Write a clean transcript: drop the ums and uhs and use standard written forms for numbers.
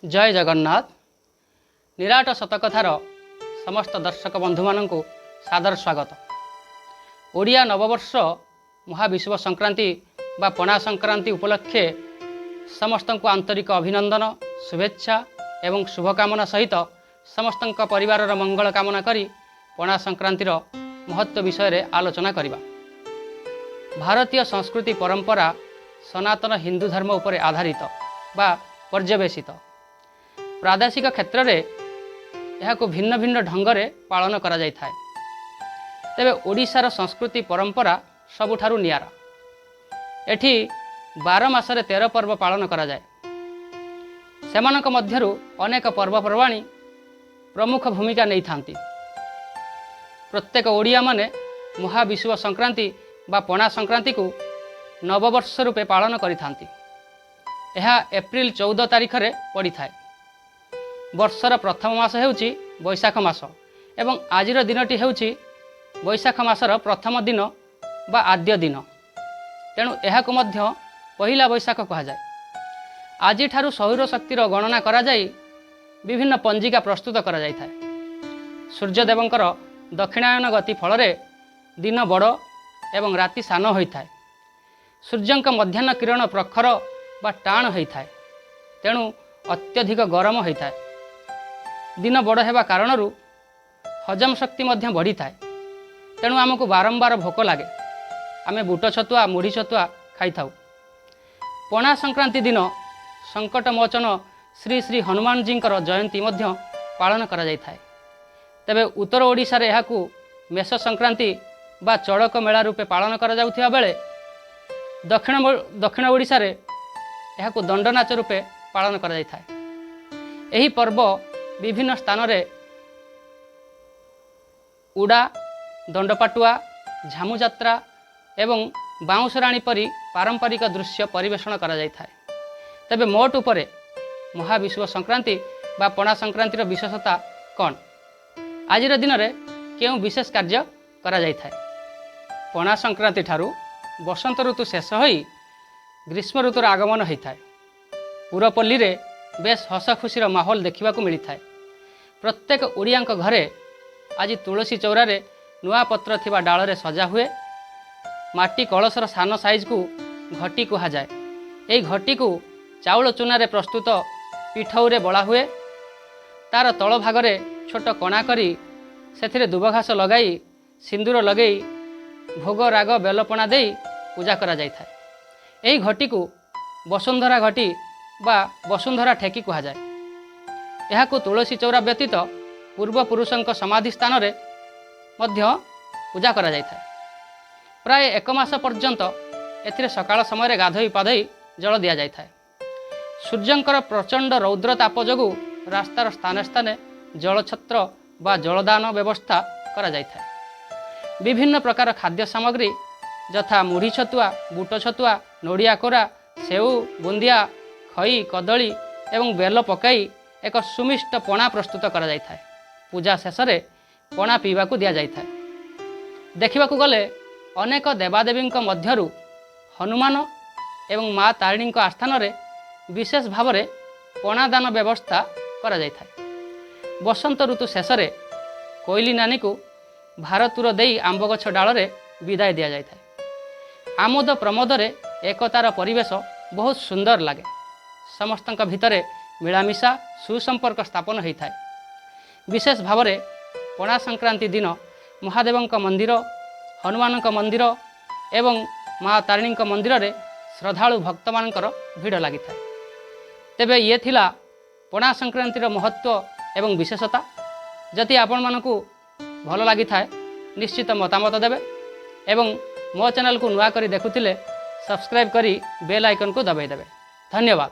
जय जगन्नाथ। निराट सतकथार समस्त दर्शक बंधु मानू सादर स्वागत। ओडिया नववर्ष महाविश्व संक्रांति बा पणा संक्रांति उपलक्षे समस्त को आंतरिक अभिनंदन शुभेच्छा एवं शुभकामना सहित समस्त परिवार मंगल कामना करी पणा संक्रांतिर महत्व विषय रे आलोचना करिबा। भारतीय संस्कृति परंपरा सनातन हिंदू धर्म उपर आधारित बा पर्यवेसित। प्रादेशिक क्षेत्र में यह भिन्न भिन्न ढंग से पालन करा जाय थाए। तेबे ओडिशार संस्कृति परंपरा सबुठारु नियारा। एठी 12 मासरे 13 पर्व पालन करा जाय। सेमानक मध्यरु अनेक पर्वपर्वाणी प्रमुख भूमिका नहीं थांती। प्रत्येक ओडिया माने महाविश्व संक्रांति बा पणा संक्रांति को नववर्ष रूपे पालन करि थांती। यह एप्रिल 14 तारिख रे पड़ी थाए। वर्षर प्रथम मास हेउची बैशाख मास एवं आजिर दिनटी हेउची बैशाख मासर प्रथम दिन बा आद्य दिन। तेणु एहाको मध्य पहिला बैशाख कहा जाए। आज ठारू सौर शक्तिर गणना करा जाई विभिन्न पंजिका प्रस्तुत करा जाय थाए। सूर्यदेवंकर दक्षिणायन गति फल दिन बड़ एवं राति सान होता है। सूर्यंक मध्याह्न किरण प्रखर बा टाण होता है। तेणु अत्यधिक गरम होता है। दिन बड़ हेबा कारणरू हजम शक्ति मध्य बढ़ी थाए। तेणु आमको बारंबार भोक लगे। आमे बूट छतुआ मुढ़ी छतुआ खाई थाउ। पणा संक्रांति दिन संकट मोचन श्री श्री हनुमान जी जयंती मध्य पालन करा जाय थाए। तेबे उत्तर ओडिशा रे एहाकू मेष संक्रांति बा चड़क मेला रूपे पालन करा जाउथिबा बेले दक्षिण ओडिशा रे एहाकू दंडनाच रूपे पालन करा जाय थाए। एही पर्व विभिन्न स्थान रे उड़ा दंडपाटुआ झामु जात्रा एवं बाउंसराणी परी पारंपरिक दृश्य परिवेषण करा जाय थाए। तेबे मोट उपरे महाविश्व संक्रांति बा पणा संक्रांतिर विशेषता कौन? आजिर दिन रे केउ विशेष कार्य करा जाय थाए? पणा संक्रांति ठारू बसंत ऋतु शेष होई ग्रीष्म ऋतुर आगमन होता है। पुरपल्ली रे बेस हस खुशीर माहौल देखा मिली थाए। प्रत्येक ओडिया घरे आज तुलसी चौरारे नुआ पत्र थिबा डालरे सजा हुए। माटी कलशर सान साइज को घटी कहा जाए। यही घटी को चाउल चूना प्रस्तुत पिठौरे बड़ा हुए। तार तल भागरे छोट कणा करी सेथिरे दुब घास लगाई सिंदूर लगई भोग राग बेलपणा दे पूजा करा जाय थाए। यही घटी को वसुंधरा घटी बा वसुंधरा ठेकी कहा जाए। यहाकू तुलसी चौरा व्यतीत पूर्वपुरुषों समाधि स्थान रे मध्य पूजा करा जाय थाए। प्राय 1 मास पर्यंत एथिरे सकाळ समय रे गाधोई पाधोई जल दिया जाय थाए। सूर्यंकर प्रचंड रौद्र ताप जोगु रास्तार स्थाने स्थाने जलछत्र बा जलदान व्यवस्था करा जाय थाए। विभिन्न प्रकार खाद्य सामग्री यथा मुढ़ी छतुआ बूट छतुआ नड़िया कोरा सेऊ बुंदिया खई कदली एवं बेल पकाई एक सुमिष्ट पणा प्रस्तुत करा जाय थाए। पूजा शेष रे पणा पीवा को दिया जाय थाए। देखिबा को गले अनेक देवादेवी मध्यरु हनुमान एवं माँ तारिणी आस्थान रे विशेष भाव में पणा दान व्यवस्था करा जाय थाए। बसंत ऋतु शेष रे कोइली नानी को भारतुर देई आंब गछ डाल रे विदाय दिया जाय थाए। आमोद प्रमोद रे एकतार परिवेश बहुत सुंदर लगे। समस्तक भितरे मिलामिशा सुसंपर्क स्थापन होता है। विशेष भाव में पणा संक्रांति दिन महादेवंक मंदिर हनुमान मंदिर एवं माँ तारिणी मंदिर रे श्रद्धालु भक्त मानकर भीड़ लगी थाए। तेबे ये थिला पणा संक्रांतिर महत्व एवं विशेषता। जदि आपण मानकू भल लगी थाए निश्चित मतामत देवे एवं मो चैनल को नुआ करी देखुथिले सब्सक्राइब करी बेल आइकन को दबाई देवे। धन्यवाद।